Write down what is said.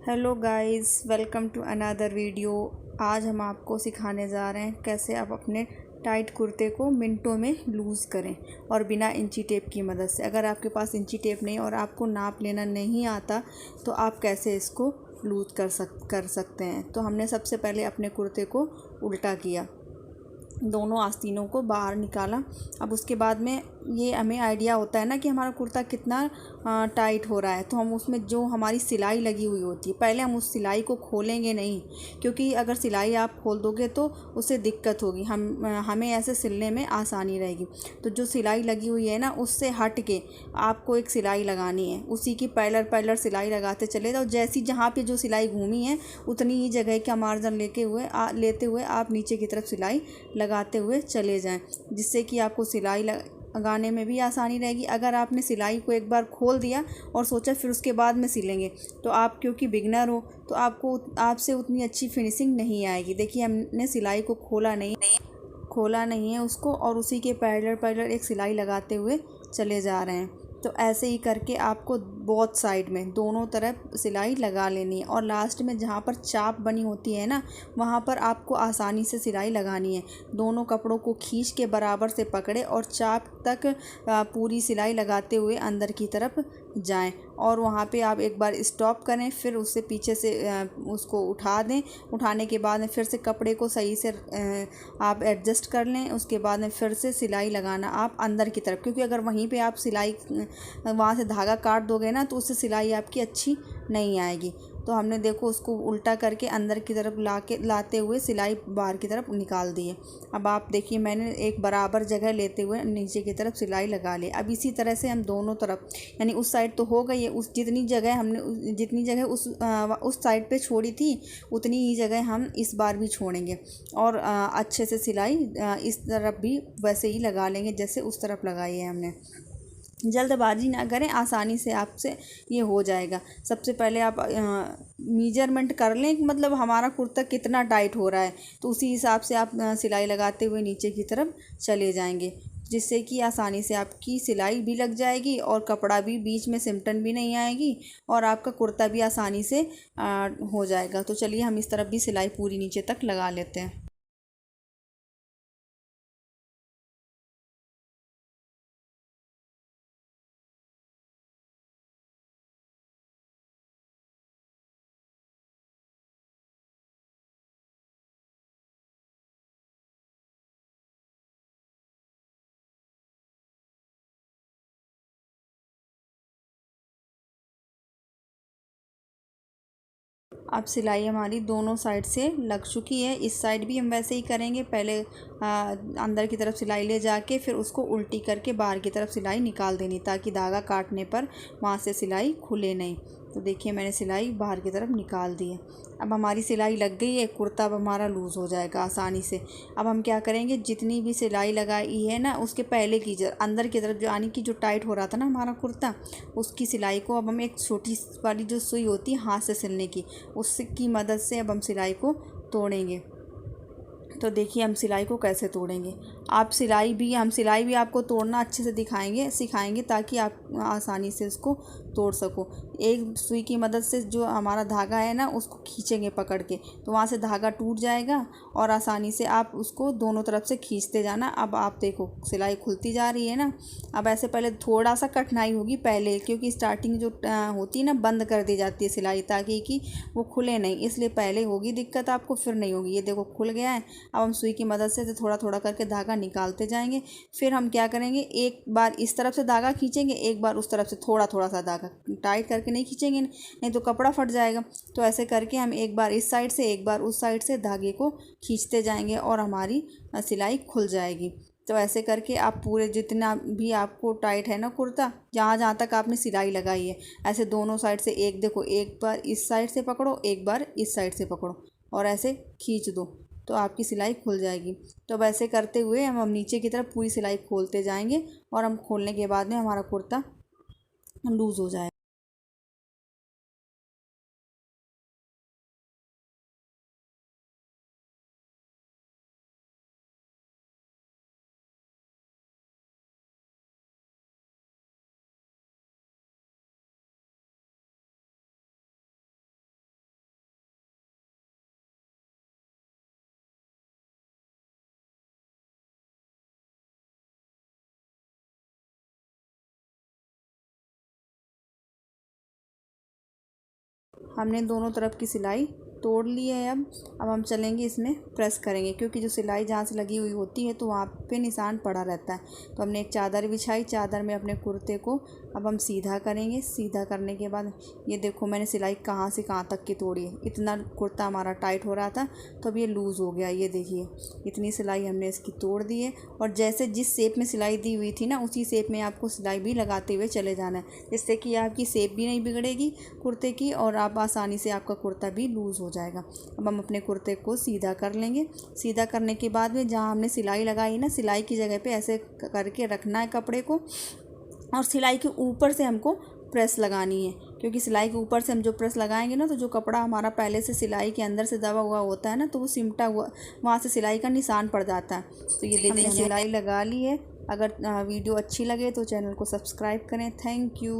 Hello guys, welcome to another video. आज हम आपको सिखाने जा रहे हैं कैसे आप अपने टाइट कुर्ते को मिनटों में लूज़ करें और बिना इंची टेप की मदद से। अगर आपके पास इंची टेप नहीं और आपको नाप लेना नहीं आता तो आप कैसे इसको लूज़ कर सकते हैं। तो हमने सबसे पहले अपने कुर्ते को उल्टा किया, दोनों आस्तीनों को बाहर निकाला। अब उसके बाद में ये हमें आइडिया होता है ना कि हमारा कुर्ता कितना टाइट हो रहा है, तो हम उसमें जो हमारी सिलाई लगी हुई होती है, पहले हम उस सिलाई को खोलेंगे नहीं, क्योंकि अगर सिलाई आप खोल दोगे तो उससे दिक्कत होगी, हमें ऐसे सिलने में आसानी रहेगी। तो जो सिलाई लगी हुई है ना, उससे हट के आपको एक सिलाई लगानी है, उसी की पैलर पैलर सिलाई लगाते चले जाओ। जैसी जहाँ पे जो सिलाई घूमी है उतनी ही जगह का मार्जिन लेते हुए आप नीचे की तरफ सिलाई लगाते हुए चले जाएं, जिससे कि आपको सिलाई लगाने में भी आसानी रहेगी। अगर आपने सिलाई को एक बार खोल दिया और सोचा फिर उसके बाद में सिलेंगे, तो आप क्योंकि बिगनर हो तो आपसे उतनी अच्छी फिनिशिंग नहीं आएगी। देखिए, हमने सिलाई को खोला नहीं है उसको, और उसी के पैरेलल पैरेलल एक सिलाई लगाते हुए चले जा रहे हैं। तो ऐसे ही करके आपको बोथ साइड में दोनों तरफ सिलाई लगा लेनी है, और लास्ट में जहाँ पर चाप बनी होती है ना, वहाँ पर आपको आसानी से सिलाई लगानी है। दोनों कपड़ों को खींच के बराबर से पकड़े और चाप तक पूरी सिलाई लगाते हुए अंदर की तरफ जाएं, और वहाँ पे आप एक बार स्टॉप करें, फिर उससे पीछे से उसको उठा दें। उठाने के बाद में फिर से कपड़े को सही से आप एडजस्ट कर लें। उसके बाद में फिर से सिलाई लगाना आप अंदर की तरफ, क्योंकि अगर वहीं पे आप सिलाई वहाँ से धागा काट दोगे ना, तो उससे सिलाई आपकी अच्छी नहीं आएगी। तो हमने देखो उसको उल्टा करके अंदर की तरफ लाते हुए सिलाई बाहर की तरफ निकाल दी है। अब आप देखिए, मैंने एक बराबर जगह लेते हुए नीचे की तरफ सिलाई लगा ली। अब इसी तरह से हम दोनों तरफ, यानी उस साइड तो हो गई है, उस जितनी जगह उस साइड पे छोड़ी थी उतनी ही जगह हम इस बार भी छोड़ेंगे, और अच्छे से सिलाई इस तरफ भी वैसे ही लगा लेंगे जैसे उस तरफ लगाई है हमने। जल्दबाजी ना करें, आसानी से आपसे ये हो जाएगा। सबसे पहले आप मीजरमेंट कर लें कि मतलब हमारा कुर्ता कितना टाइट हो रहा है, तो उसी हिसाब से आप सिलाई लगाते हुए नीचे की तरफ चले जाएंगे, जिससे कि आसानी से आपकी सिलाई भी लग जाएगी और कपड़ा भी बीच में सिमटन भी नहीं आएगी, और आपका कुर्ता भी आसानी से हो जाएगा। तो चलिए हम इस तरफ भी सिलाई पूरी नीचे तक लगा लेते हैं। अब सिलाई हमारी दोनों साइड से लग चुकी है। इस साइड भी हम वैसे ही करेंगे, पहले अंदर की तरफ सिलाई ले जाके फिर उसको उल्टी करके बाहर की तरफ सिलाई निकाल देनी, ताकि धागा काटने पर वहाँ से सिलाई खुले नहीं। तो देखिए, मैंने सिलाई बाहर की तरफ निकाल दी है। अब हमारी सिलाई लग गई है, कुर्ता अब हमारा लूज़ हो जाएगा आसानी से। अब हम क्या करेंगे, जितनी भी सिलाई लगाई है ना, उसके पहले की अंदर की तरफ जो यानी कि जो टाइट हो रहा था ना हमारा कुर्ता, उसकी सिलाई को अब हम एक छोटी वाली जो सुई होती है हाथ से सिलने की, उसकी मदद से अब हम सिलाई को तोड़ेंगे। तो देखिए हम सिलाई को कैसे तोड़ेंगे। हम सिलाई भी आपको तोड़ना अच्छे से सिखाएंगे, ताकि आप आसानी से इसको तोड़ सको। एक सुई की मदद से जो हमारा धागा है ना, उसको खींचेंगे पकड़ के, तो वहाँ से धागा टूट जाएगा, और आसानी से आप उसको दोनों तरफ से खींचते जाना। अब आप देखो सिलाई खुलती जा रही है ना। अब ऐसे पहले थोड़ा सा कठिनाई होगी पहले, क्योंकि स्टार्टिंग जो होती है ना, बंद कर दी जाती है सिलाई ताकि कि वो खुले नहीं, इसलिए पहले होगी दिक्कत आपको, फिर नहीं होगी। ये देखो खुल गया है। अब हम सुई की मदद से थोड़ा थोड़ा करके धागा निकालते जाएंगे। फिर हम क्या करेंगे, एक बार इस तरफ से धागा खींचेंगे, एक बार उस तरफ से थोड़ा थोड़ा सा धागा, टाइट करके नहीं खींचेंगे, नहीं तो कपड़ा फट जाएगा। तो ऐसे करके हम एक बार इस साइड से एक बार उस साइड से धागे को खींचते जाएंगे, और हमारी सिलाई खुल जाएगी। तो ऐसे करके आप पूरे जितना भी आपको टाइट है ना कुर्ता, जहाँ जहाँ तक आपने सिलाई लगाई है, ऐसे दोनों साइड से एक देखो, एक बार इस साइड से पकड़ो, एक बार इस साइड से पकड़ो, और ऐसे खींच दो, तो आपकी सिलाई खुल जाएगी। तो अब ऐसे करते हुए हम नीचे की तरफ पूरी सिलाई खोलते जाएंगे, और हम खोलने के बाद में हमारा कुर्ता लूज़ हो जाएगा। हमने दोनों तरफ की सिलाई तोड़ ली है। अब हम चलेंगे इसमें प्रेस करेंगे, क्योंकि जो सिलाई जहाँ से लगी हुई होती है तो वहाँ पे निशान पड़ा रहता है। तो हमने एक चादर बिछाई, चादर में अपने कुर्ते को अब हम सीधा करेंगे। सीधा करने के बाद ये देखो मैंने सिलाई कहाँ से कहाँ तक की तोड़ी है। इतना कुर्ता हमारा टाइट हो रहा था तो अब ये लूज़ हो गया। ये देखिए इतनी सिलाई हमने इसकी तोड़ दी है। और जैसे जिस शेप में सिलाई दी हुई थी ना, उसी शेप में आपको सिलाई भी लगाते हुए चले जाना है, जिससे कि आपकी शेप भी नहीं बिगड़ेगी कुर्ते की और आप आसानी से आपका कुर्ता भी लूज़ हो जाएगा। अब हम अपने कुर्ते को सीधा कर लेंगे। सीधा करने के बाद में जहाँ हमने सिलाई लगाई ना, सिलाई की जगह पे ऐसे करके रखना है कपड़े को, और सिलाई के ऊपर से हमको प्रेस लगानी है, क्योंकि सिलाई के ऊपर से हम जो प्रेस लगाएंगे ना, तो जो कपड़ा हमारा पहले से सिलाई के अंदर से दबा हुआ होता है ना, तो वो सिमटा हुआ वहाँ से सिलाई का निशान पड़ जाता है। तो ये देखिए सिलाई लगा ली है। अगर वीडियो अच्छी लगे तो चैनल को सब्सक्राइब करें। Thank you.